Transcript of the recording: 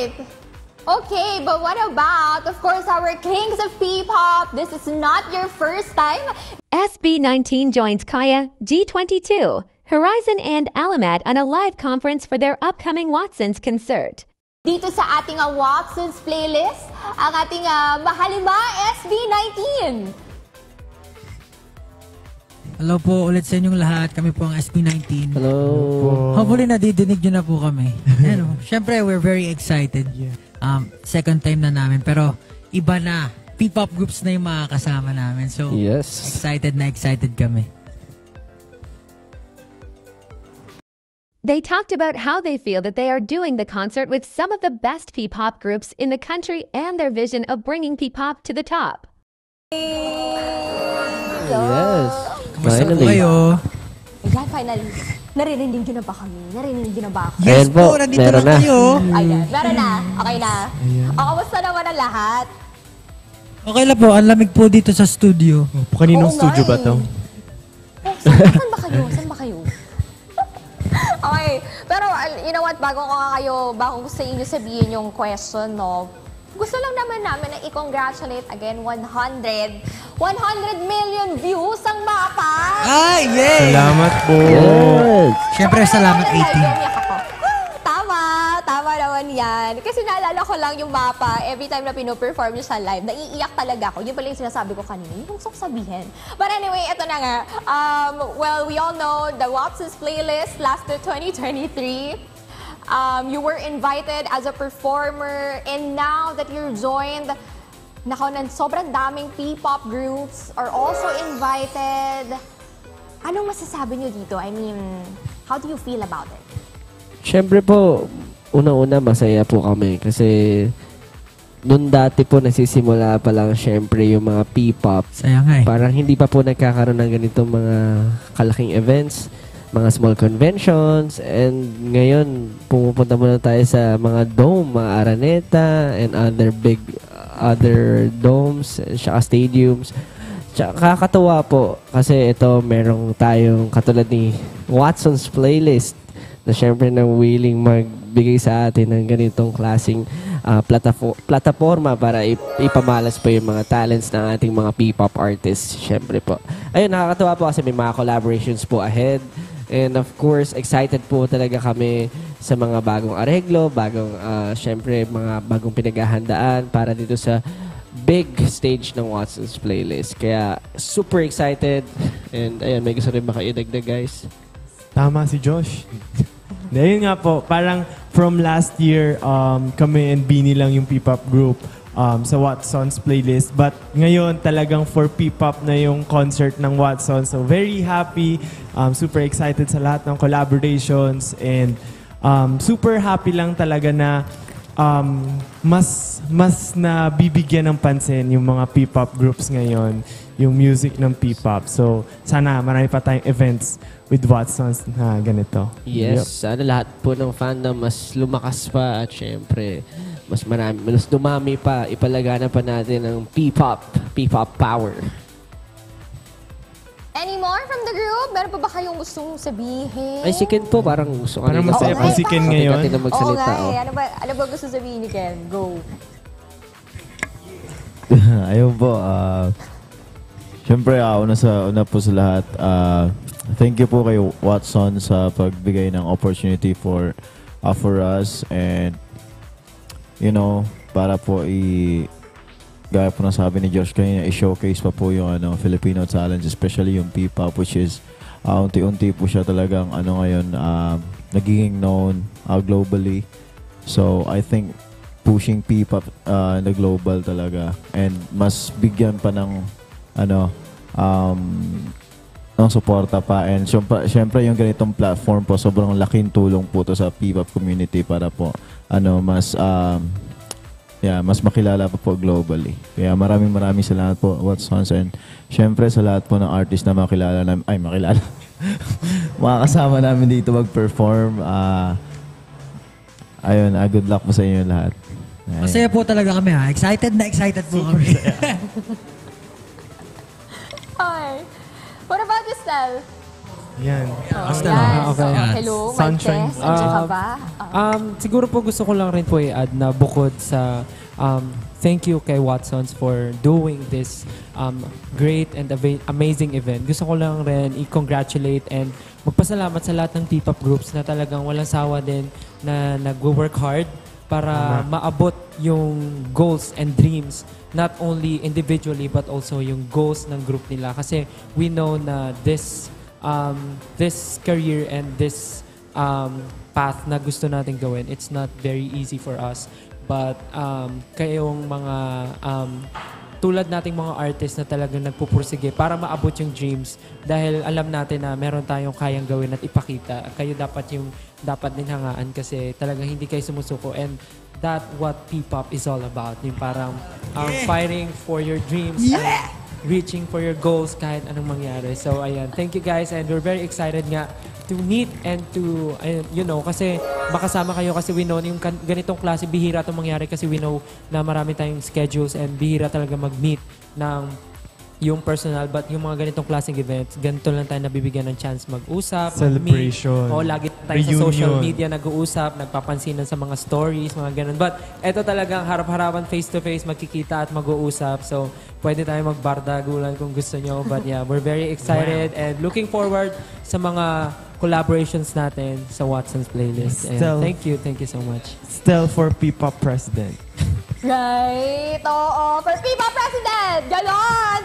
right. Okay, but what about, of course, our kings of P-pop? This is not your first time. SB19 joins Kaya, G22, Horizon, and Alamat on a live conference for their upcoming Watsons concert. Dito sa ating Watsons playlist, ang ating mahalima SB19. Hello po ulit sa inyong lahat. Kami po ang SB19. Hello. Hopefully nadidinig nyo na po kami. Siyempre, we're very excited. Second time na namin. Pero iba na. P-pop groups na yung mga kasama namin. So, excited kami. They talked about how they feel that they are doing the concert with some of the best P-pop groups in the country and their vision of bringing P-pop to the top. Yes. Kamusta po kayo? Ayan, finally. Narinig nyo na ba kami? Narinig nyo na ba ako? Yes po, nandito na kayo. Ayan, meron na. Okay na. O, kamusta naman ang lahat? Okay lang po, ang lamig po dito sa studio. Kaninong studio ba to? Saan ba kayo? Saan ba kayo? Okay. Pero, you know what, bago ko sa inyo sabihin yung question, no? Gusto lang naman namin na i-congratulate again 100 million views ang mapa. Ay, yay! Salamat po. Yes. Siyempre, salamat 18. Tama naman yan. Kasi naalala ko lang yung mapa, every time na pino-perform niyo sa live, naiiyak talaga ako. Yun pala yung sinasabi ko kanina. Yung gusto ko sabihin. But anyway, ito na nga. Well, we all know the Watsons playlist lasted 2023. You were invited as a performer, and now that you're joined, sobrang daming P-pop groups are also invited. Anong masasabi niyo dito? I mean, how do you feel about it? Siyempre po, una-una masaya po kami kasi noon dati po nagsisimula pa lang siyempre yung mga P-pop. Saya nga eh. Parang hindi pa po nagkakaroon ng ganitong mga kalaking events, mga small conventions, and ngayon pumupunta muna tayo sa mga dome, mga Araneta and other domes, stadiums. Kakatuwa po kasi ito merong tayong katulad ni Watsons playlist na syempre na willing magbigay sa atin ng ganitong klaseng plataforma para ipamalas po yung mga talents ng ating mga P-pop artists. Syempre po. Ayun, nakakatuwa po kasi may mga collaborations po ahead. And of course, excited po talaga kami sa mga bagong areglo, syempre mga bagong pinaghahandaan para dito sa big stage ng Watsons playlist. Kaya super excited. And ayun, may gusto rin ba kayo idagdag, guys? Tama si Josh. Dahil nga po, parang from last year, kami and Beanie lang yung P-pop group sa Watsons playlist. But ngayon, talagang for P-pop na yung concert ng Watsons. So very happy, super excited sa lahat ng collaborations, and super happy lang talaga na mas nabibigyan ng pansin yung mga P-pop groups ngayon, yung music ng P-pop. So sana marami pa tayong events with Watsons na ganito. Yes, sana lahat po ng fandom mas lumakas pa at syempre mas dumami pa, ipalagana pa natin ang P-pop power. Any more from the group? Meron pa ba kayong gustong sabihin? Ay, si Ken po, parang gusto ka Parang masaya po si Ken ngayon. Atin na magsalita. Oo nga eh. Ano ba gusto sabihin ni Ken? Go. Ayun po, siyempre, una po sa lahat, thank you po kay Watson sa pagbigay ng opportunity for us, and you know, para po gaya po na sabi ni Josh kanina, i-showcase pa po yung Filipino talents, especially yung P-pop, which is unti-unti po siya talagang ngayon nagiging known globally. So I think pushing P-pop na global talaga, and mas bigyan pa ng ng suporta pa, and syempre yung ganitong platform po, sobrang laking tulong po to sa P-pop community para po mas makilala pa po globally. Kaya maraming salamat po Watsons, and syempre sa lahat po ng artist na makilala mga kasama namin dito mag-perform. Ayun, good luck po sa inyo lahat. Masaya po talaga kami ha. Excited po kami. Hi. What about you, Stel? Yan. Basta yan. okay. So, hello, Sunshine. Martes. Andiyan ka ba? Siguro po gusto ko lang rin po i-add na bukod sa thank you kay Watsons for doing this great and amazing event. Gusto ko lang rin i-congratulate and magpasalamat sa lahat ng P-pop groups na talagang walang sawa din na nag-work hard para maabot yung goals and dreams not only individually but also yung goals ng group nila. Kasi we know na this career and this path na gusto natin gawin, it's not very easy for us. But kayong mga tulad nating mga artists na talagang nagpupursige para maabot yung dreams dahil alam natin na meron tayong kayang gawin at ipakita. Kayo dapat din hangaan kasi talagang hindi kayo sumusuko and that what P-pop is all about. Yung parang fighting for your dreams and reaching for your goals kahit anong mangyari. So ayan, thank you guys and we're very excited nga to meet and to, kasi makasama kayo kasi we know yung ganitong klase, bihira itong mangyari kasi we know na marami tayong schedules and bihira talaga mag-meet ng yung personal but yung mga ganitong klaseng events, ganito lang tayo nabibigyan ng chance mag-usap, celebration, mag-meet. O lagi tayo reunion. Sa social media nag-uusap, nagpapansinan sa mga stories, mga ganun. But eto talagang harap-harapan, face-to-face, magkikita at mag-uusap. So pwede tayo magbardagulan kung gusto nyo. But yeah, we're very excited and looking forward sa mga collaborations natin sa Watson's Playlist. And thank you so much. Still for P-pop President. Right. Oo. For P-pop President. Ganon.